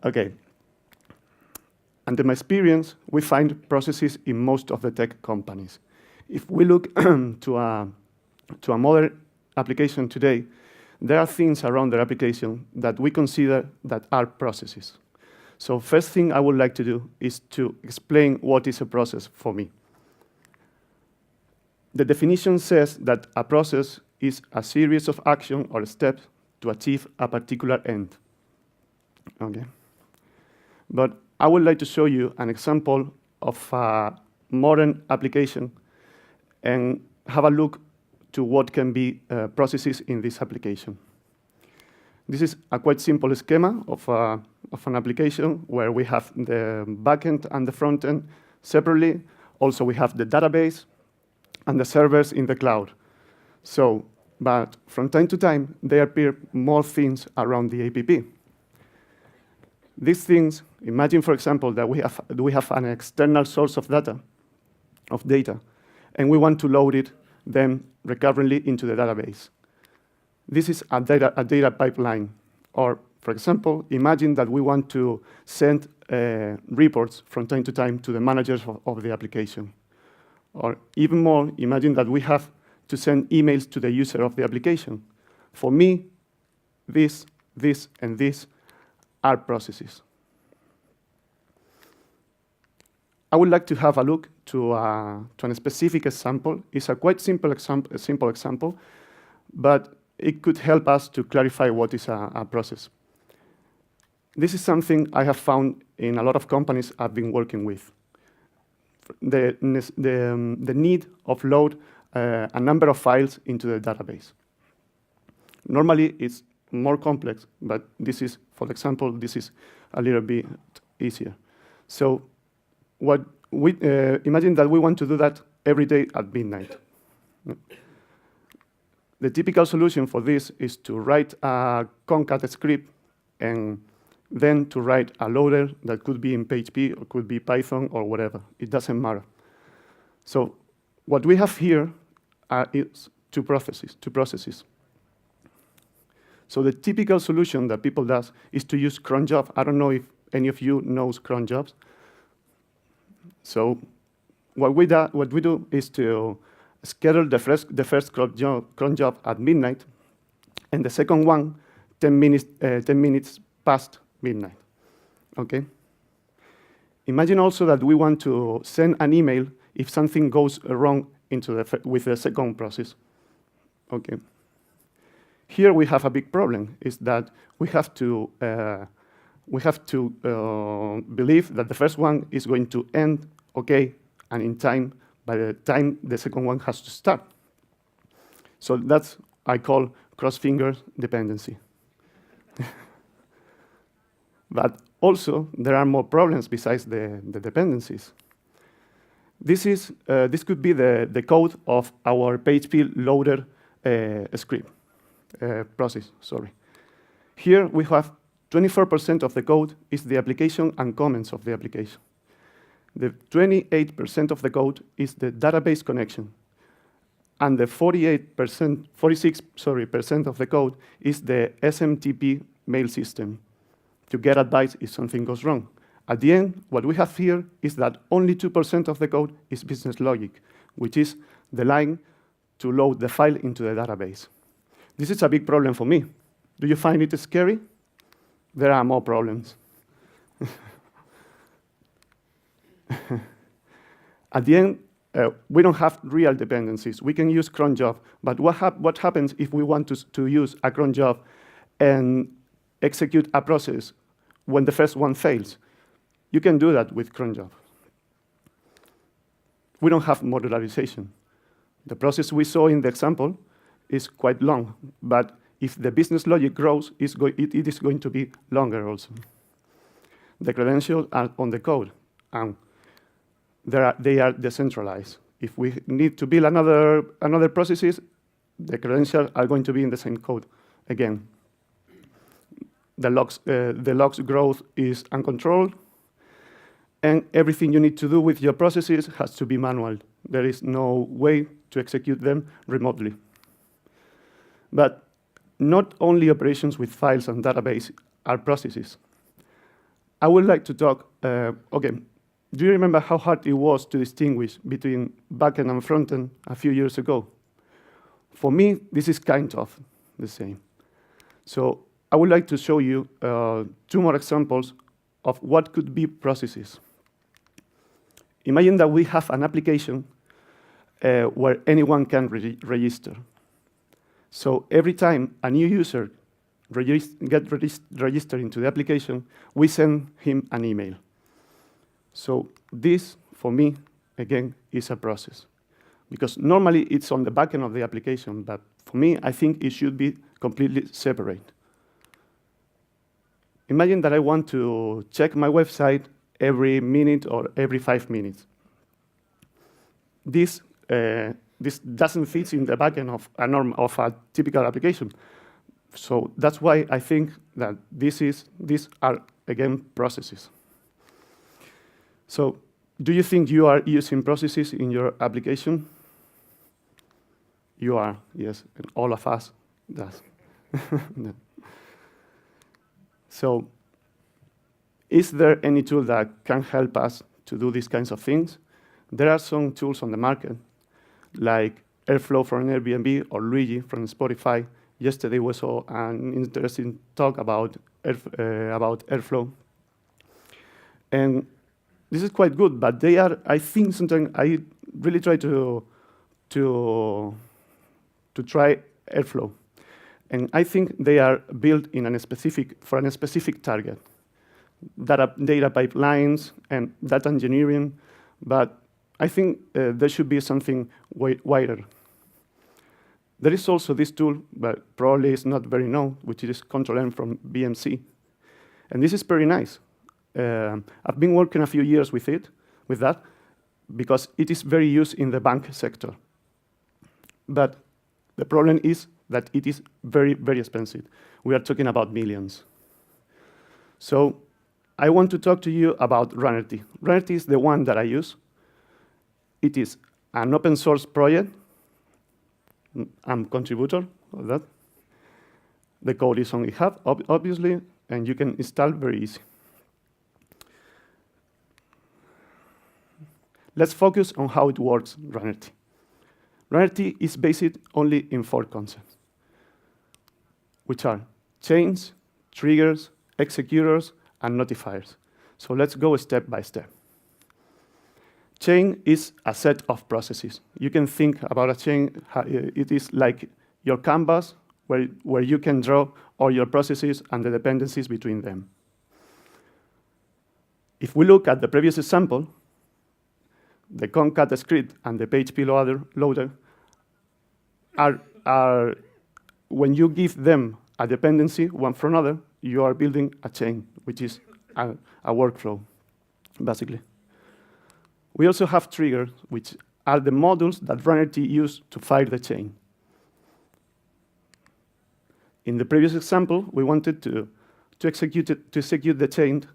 Okay. Under my experience, we find processes in most of the tech companies. If we look to a modern application today, there are things around the application that we consider that are processes. So first thing I would like to do is to explain what is a process for me. The definition says that a process is a series of actions or steps to achieve a particular end. Okay. But I would like to show you an example of a modern application and have a look to what can be processes in this application. This is a quite simple schema of an application where we have the backend and the frontend separately. Also, we have the database and the servers in the cloud. So, but from time to time, there appear more things around the APP. These things, imagine, for example, that we have an external source of data, and we want to load it then recurrently into the database. This is a data pipeline. Or, for example, imagine that we want to send reports from time to time to the managers of the application. Or even more, imagine that we have to send emails to the user of the application. For me, this, and this are processes. I would like to have a look to a specific example. It's a quite simple example, but it could help us to clarify what is a process. This is something I have found in a lot of companies I've been working with. The need of load a number of files into the database. Normally, it's more complex, but this is, for example, this is a little bit easier. So what we imagine that we want to do that every day at midnight. The typical solution for this is to write a concat script and then to write a loader that could be in PHP or could be Python or whatever. It doesn't matter. So what we have here is two processes. So the typical solution that people do is to use cron job. I don't know if any of you knows cron jobs. So what we do is to schedule the first cron job at midnight, and the second one 10 minutes past midnight. Okay. Imagine also that we want to send an email if something goes wrong with the second process. Okay. Here we have a big problem, is that we have to believe that the first one is going to end okay and in time by the time the second one has to start. So that's I call cross-finger dependency. But also there are more problems besides the dependencies. This could be the code of our PHP loader script. Process, sorry. Here we have 24% of the code is the application and comments of the application. The 28% of the code is the database connection. And the 46% of the code is the SMTP mail system to get advice if something goes wrong. At the end, what we have here is that only 2% of the code is business logic, which is the line to load the file into the database. This is a big problem for me. Do you find it scary? There are more problems. At the end, we don't have real dependencies. We can use cron job, but what happens if we want to use a cron job and execute a process when the first one fails? You can do that with cron job. We don't have modularization. The process we saw in the example is quite long, but if the business logic grows, it is going to be longer also. The credentials are on the code, and they are decentralized. If we need to build another processes, the credentials are going to be in the same code again. The logs growth is uncontrolled, and everything you need to do with your processes has to be manual. There is no way to execute them remotely. But not only operations with files and database are processes. I would like to talk, okay, do you remember how hard it was to distinguish between backend and frontend a few years ago? For me, this is kind of the same. So I would like to show you 2 more examples of what could be processes. Imagine that we have an application where anyone can register. So every time a new user gets registered into the application, we send him an email. So this, for me, again, is a process. Because normally it's on the backend of the application, but for me, I think it should be completely separate. Imagine that I want to check my website every minute or every 5 minutes. This doesn't fit in the backend of a typical application. So that's why I think that these are, again, processes. So do you think you are using processes in your application? You are, yes, and all of us does. No. So is there any tool that can help us to do these kinds of things? There are some tools on the market, like Airflow from Airbnb or Luigi from Spotify. Yesterday we saw an interesting talk about Airflow. And this is quite good, but they are, I think sometimes I really try to try Airflow. And I think they are built in for a specific target. Data pipelines and data engineering, but I think there should be something wider. There is also this tool, but probably it's not very known, which is Control-M from BMC. And this is very nice. I've been working a few years with that, because it is very used in the bank sector. But the problem is that it is very, very expensive. We are talking about millions. So I want to talk to you about Runnerty. Runnerty is the one that I use. It is an open source project. I'm a contributor of that. The code is on GitHub, obviously, and you can install very easy. Let's focus on how it works, Runnerty. Runnerty is based only in 4 concepts, which are chains, triggers, executors, and notifiers. So let's go step by step. Chain is a set of processes. You can think about a chain, it is like your canvas where you can draw all your processes and the dependencies between them. If we look at the previous example, the concat script and the PHP loader are when you give them a dependency one from another, you are building a chain, which is a workflow, basically. We also have triggers, which are the modules that Runnerty use to fire the chain. In the previous example, we wanted to execute the chain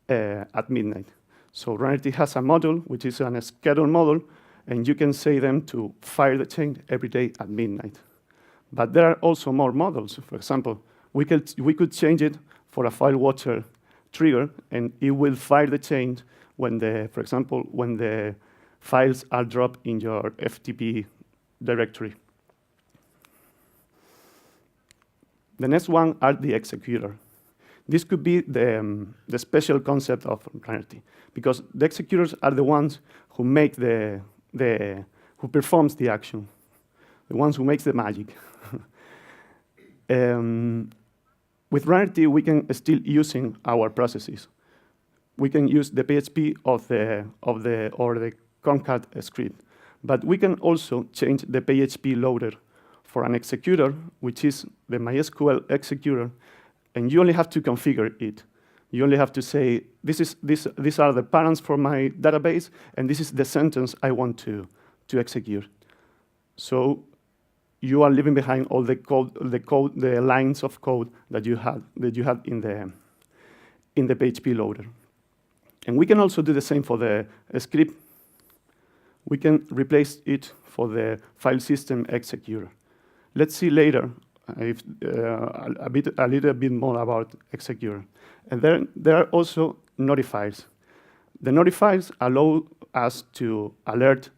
at midnight. So Runnerty has a module, which is a schedule module, and you can say them to fire the chain every day at midnight. But there are also more models. For example, we could change it for a file watcher trigger, and it will fire the chain when for example, when the files are dropped in your FTP directory. The next one are the executor. This could be the special concept of Runnerty, because the executors are the ones who make who performs the action, the ones who makes the magic. With Runnerty, we can still using our processes. We can use the PHP or the concat script, but we can also change the PHP loader for an executor, which is the MySQL executor, and you only have to configure it. You only have to say, these are the parents for my database, and this is the sentence I want to execute. So you are leaving behind all the lines of code that you had in the PHP loader. And we can also do the same for the script. We can replace it for the file system executor. Let's see later a little bit more about executor. And there are also notifiers. The notifiers allow us to alert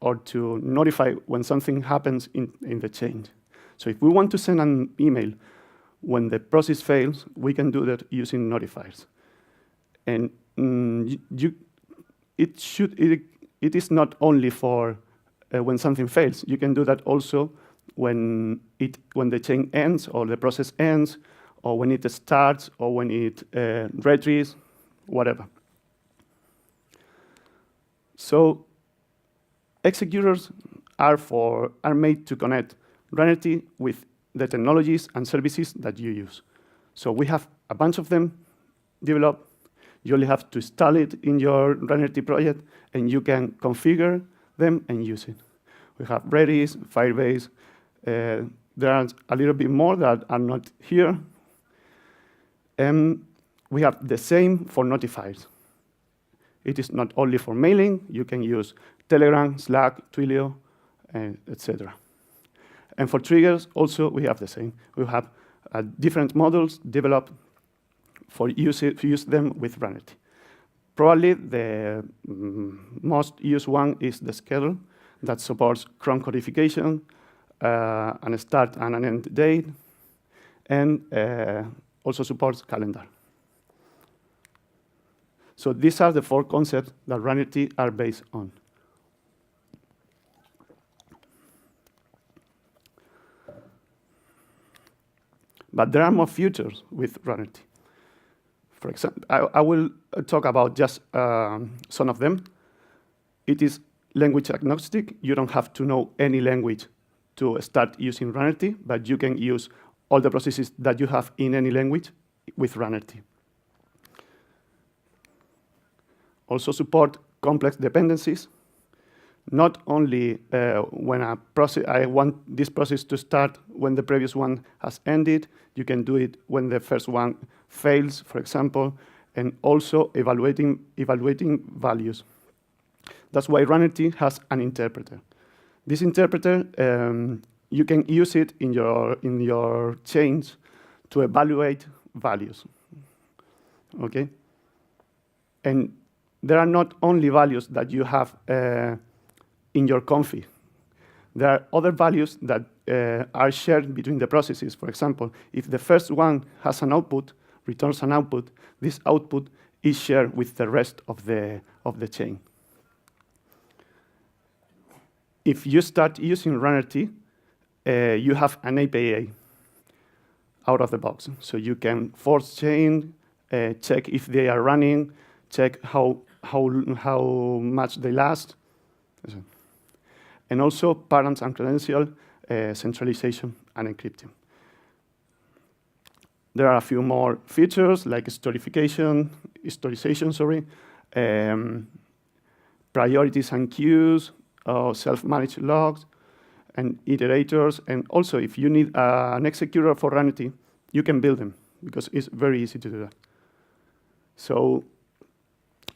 or to notify when something happens in the change. So if we want to send an email when the process fails, we can do that using notifiers. And it is not only for when something fails. You can do that also when the chain ends or the process ends, or when it starts, or when it retrieves, whatever. So executors are made to connect Runity with the technologies and services that you use. So we have a bunch of them developed. You only have to install it in your Runity project, and you can configure them and use it. We have Redis, Firebase. There are a little bit more that are not here. And we have the same for notifiers. It is not only for mailing. You can use Telegram, Slack, Twilio, etc. And for triggers, also, we have the same. We have different models developed to use them with Runity. Probably the most used one is the schedule that supports cron codification, and a start and an end date, and also supports calendar. So these are the 4 concepts that Runity are based on. But there are more features with Runity. For example, I will talk about just some of them. It is language agnostic. You don't have to know any language to start using Runity, but you can use all the processes that you have in any language with Runity. Also support complex dependencies. Not only when I want this process to start when the previous one has ended. You can do it when the first one fails, for example, and also evaluating values. That's why Runity has an interpreter. This interpreter, you can use it in your chains to evaluate values. Okay, and there are not only values that you have in your config. There are other values that are shared between the processes. For example, if the first one has an output, returns an output, this output is shared with the rest of the chain. If you start using Runity, you have an API out of the box. So you can force chain, check if they are running, check how much they last, and also parents and credential centralization and encryption. There are a few more features like historization, priorities and queues, self-managed logs, and iterators. And also, if you need an executor for Runity, you can build them because it's very easy to do that. So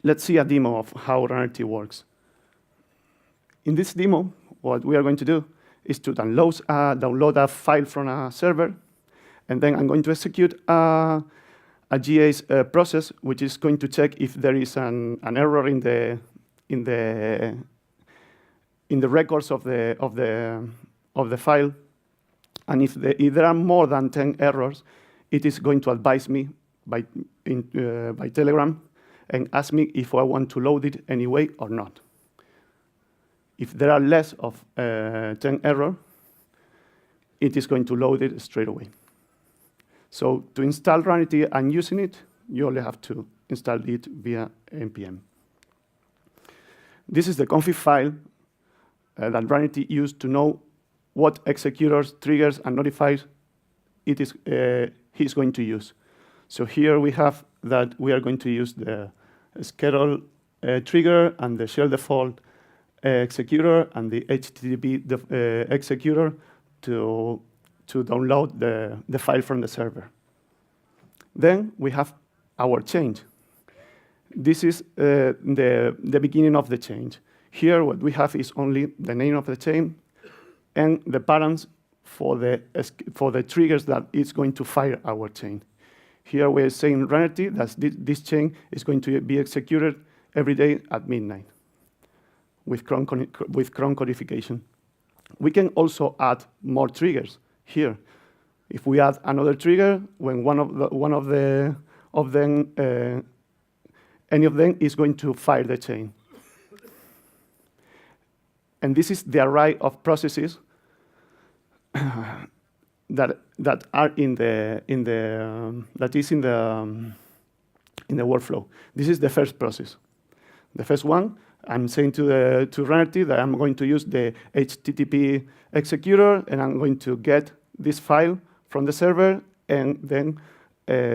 let's see a demo of how Runity works. In this demo, what we are going to do is to download a file from a server, and then I'm going to execute a GA's process, which is going to check if there is an error in the records of the file, and if there are more than 10 errors, it is going to advise me by Telegram and ask me if I want to load it anyway or not. If there are less of 10 errors, it is going to load it straight away. So to install Runity and using it, you only have to install it via npm. This is the config file that Runity used to know what executors, triggers, and notifiers he's going to use. So here we have that we are going to use the schedule trigger and the shell default executor and the HTTP executor to download the file from the server. Then we have our change. This is the beginning of the change. Here, what we have is only the name of the chain and the parents for the triggers that is going to fire our chain. Here we're saying rarity, that this chain is going to be executed every day at midnight with cron codification. We can also add more triggers here. If we add another trigger, when any of them is going to fire the chain. And this is the array of processes that are in the workflow. This is the first process. The first one, I'm saying to rarity that I'm going to use the HTTP executor, and I'm going to get this file from the server and then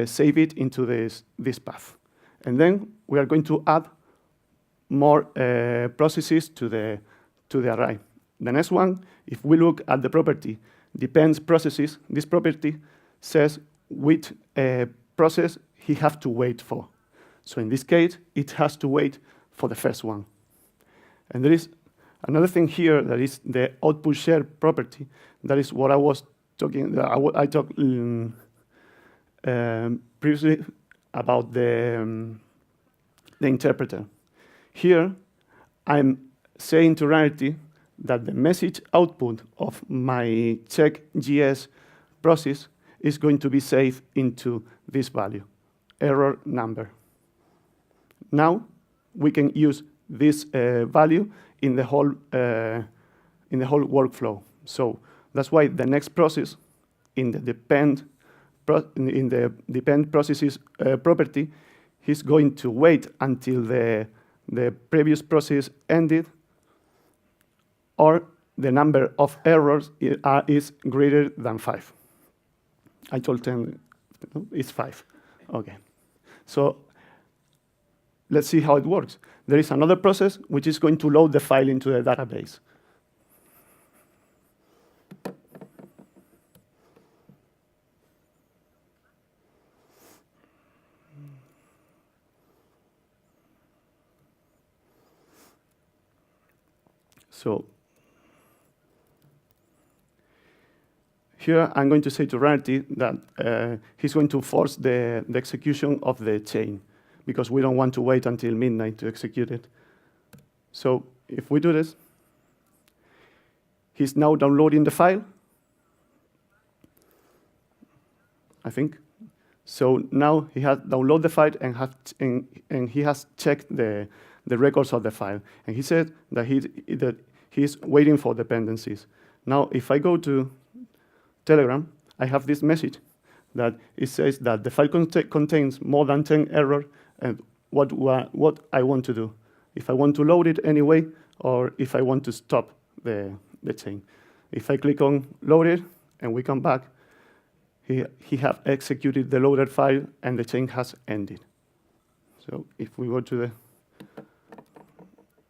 save it into this path. And then we are going to add more processes to the array. The next one, if we look at the property depends processes, this property says which process he has to wait for. So in this case, it has to wait for the first one. And there is another thing here that is the output share property. That is what I was talking. I talked previously about the interpreter. Here, I'm saying to rarity that the message output of my check.js process is going to be saved into this value, error number. Now we can use this value in the whole workflow. So that's why the next process in the depend processes property is going to wait until the previous process ended, or the number of errors is greater than 5. I told them it's 5. Okay. So let's see how it works. There is another process which is going to load the file into the database. So here I'm going to say to rarity that he's going to force the execution of the chain, because we don't want to wait until midnight to execute it. So if we do this, he's now downloading the file, I think. So now he has downloaded the file and he has checked the records of the file. And he said that he's waiting for dependencies. Now, if I go to Telegram, I have this message that it says that the file contains more than 10 errors, and what I want to do. If I want to load it anyway, or if I want to stop the chain. If I click on load it, and we come back, he have executed the loaded file, and the chain has ended. So if we go to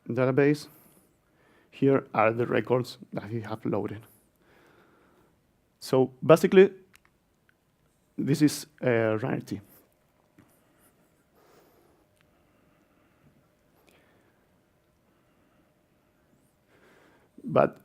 the database, here are the records that he have loaded. So basically, this is rarity. But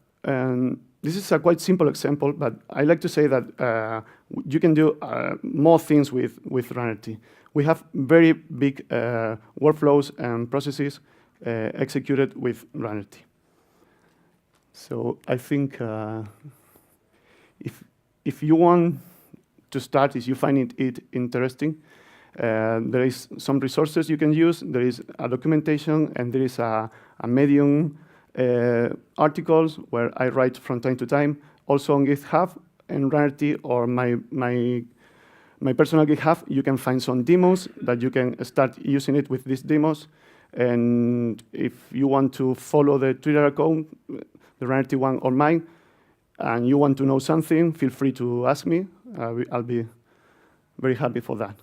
this is a quite simple example, but I like to say that you can do more things with rarity. We have very big workflows and processes executed with rarity. So I think if you want to start, if you find it interesting, there is some resources you can use. There is a documentation, and there is a Medium articles where I write from time to time. Also on GitHub and Rarity, or my personal GitHub, you can find some demos that you can start using it with these demos. And if you want to follow the Twitter account, the Rarity one or mine, and you want to know something, feel free to ask me. I'll be very happy for that.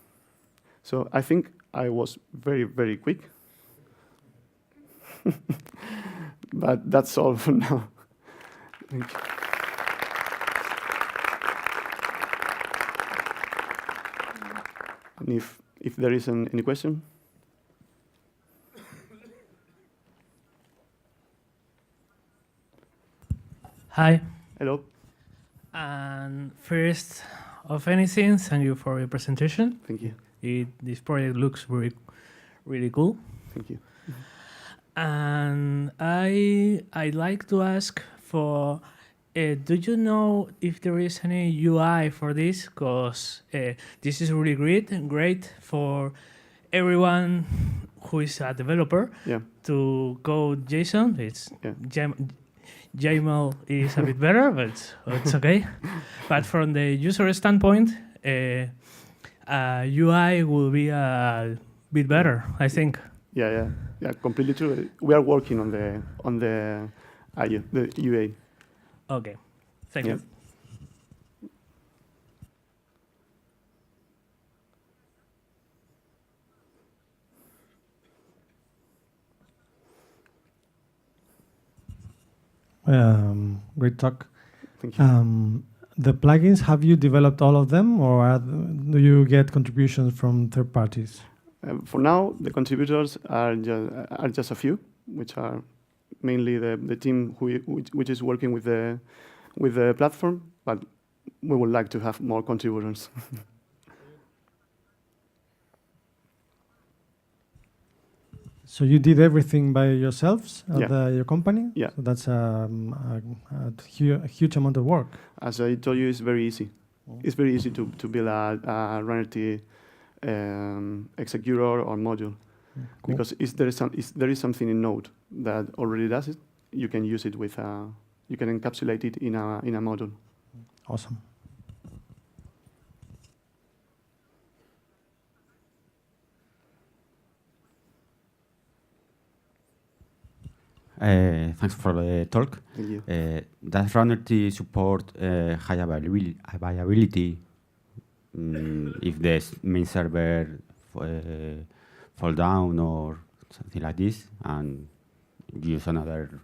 So I think I was very, very quick. But that's all for now. Thank you. And if there is any question? Hi. Hello. And first, of anything, thank you for your presentation. Thank you. This project looks really cool. Thank you. And I'd like to ask for, do you know if there is any UI for this? Because this is really great for everyone who is a developer to code JSON. It's YAML is a bit better, but it's okay. But from the user standpoint, UI will be a bit better, I think. Yeah, completely true. We are working on the UA. Okay, thank you. Great talk. Thank you. The plugins, have you developed all of them, or do you get contributions from third parties? For now, the contributors are just a few, which are mainly the team which is working with the platform, but we would like to have more contributors. So you did everything by yourselves at your company? Yeah. So that's a huge amount of work. As I told you, it's very easy. It's very easy to build a Runnerty executor or module. Cool. Because if there is something in Node that already does it, you can use it with you can encapsulate it in a module. Awesome. Thanks for the talk. Thank you. Does Runnerty support high availability if the main server fall down or something like this, and use another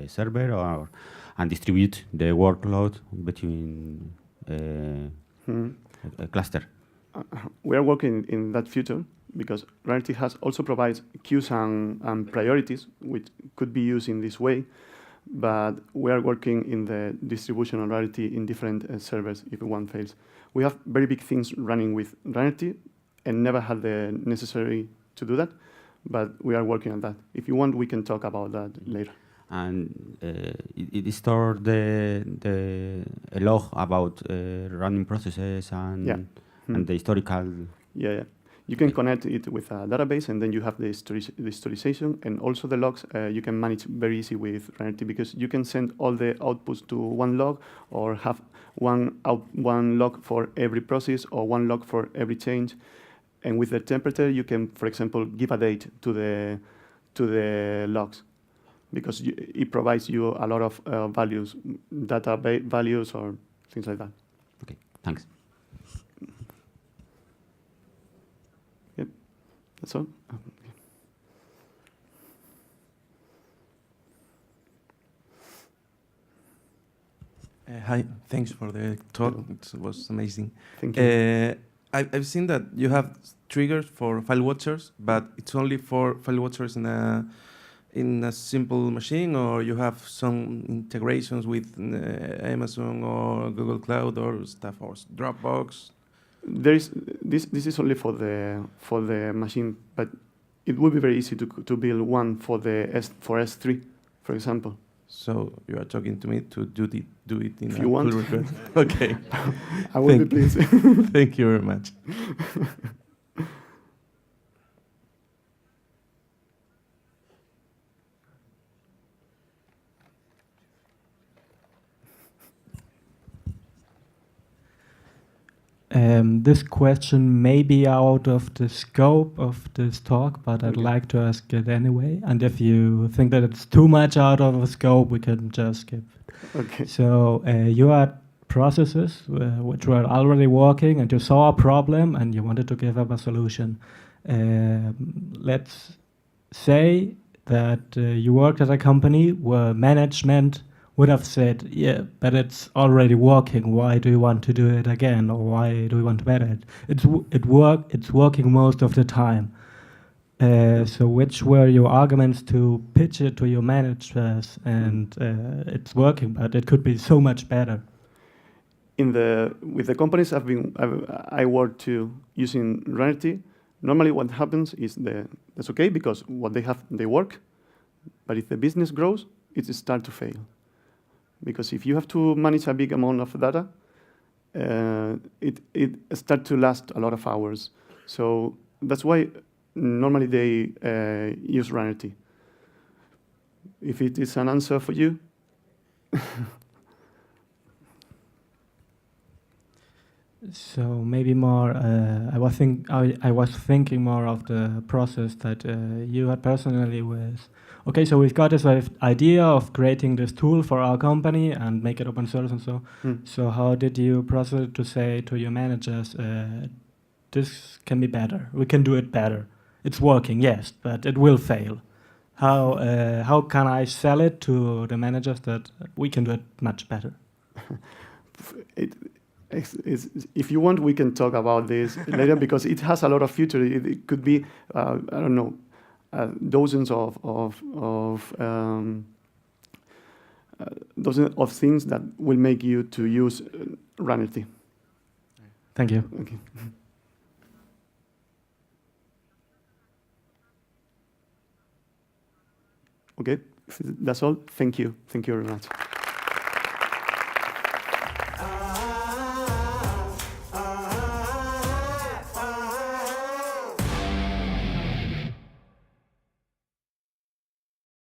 server and distribute the workload between a cluster? We are working in that future, because Runnerty also provides queues and priorities, which could be used in this way. But we are working in the distribution of Runnerty in different servers if one fails. We have very big things running with Runnerty and never had the necessary to do that, but we are working on that. If you want, we can talk about that later. And it stores a log about running processes and the historical. Yeah. You can connect it with a database, and then you have the historization, and also the logs you can manage very easy with Runnerty, because you can send all the outputs to one log, or have one log for every process, or one log for every change. And with the temperature, you can, for example, give a date to the logs, because it provides you a lot of values, data values, or things like that. Okay, thanks. That's all. Hi, thanks for the talk. It was amazing. Thank you. I've seen that you have triggers for file watchers, but it's only for file watchers in a simple machine, or you have some integrations with Amazon or Google Cloud or stuff, or Dropbox. This is only for the machine, but it would be very easy to build one for S3, for example. So you are talking to me to do it in if you want. Pull request. Okay. I will be pleased. Thank you very much. This question may be out of the scope of this talk, but I'd like to ask it anyway. And if you think that it's too much out of the scope, we can just skip it. Okay. So you had processes which were already working, and you saw a problem, and you wanted to give up a solution. Let's say that you worked at a company where management would have said, yeah, but it's already working. Why do you want to do it again? Or why do you want to better it? It's working most of the time. So which were your arguments to pitch it to your managers? And it's working, but it could be so much better. with the companies I work to using Runity, normally what happens is that's okay because what they have, they work. But if the business grows, it starts to fail. Because if you have to manage a big amount of data, it starts to last a lot of hours. So that's why normally they use Runity. If it is an answer for you. So maybe more. I was thinking more of the process that you had personally with. Okay, so we've got this idea of creating this tool for our company and make it open source and so. So how did you process to say to your managers, this can be better. We can do it better. It's working, yes, but it will fail. How can I sell it to the managers that we can do it much better? If you want, we can talk about this later because it has a lot of future. It could be, I don't know, dozens of things that will make you to use Runity. Thank you. Okay. Okay, that's all. Thank you. Thank you very much.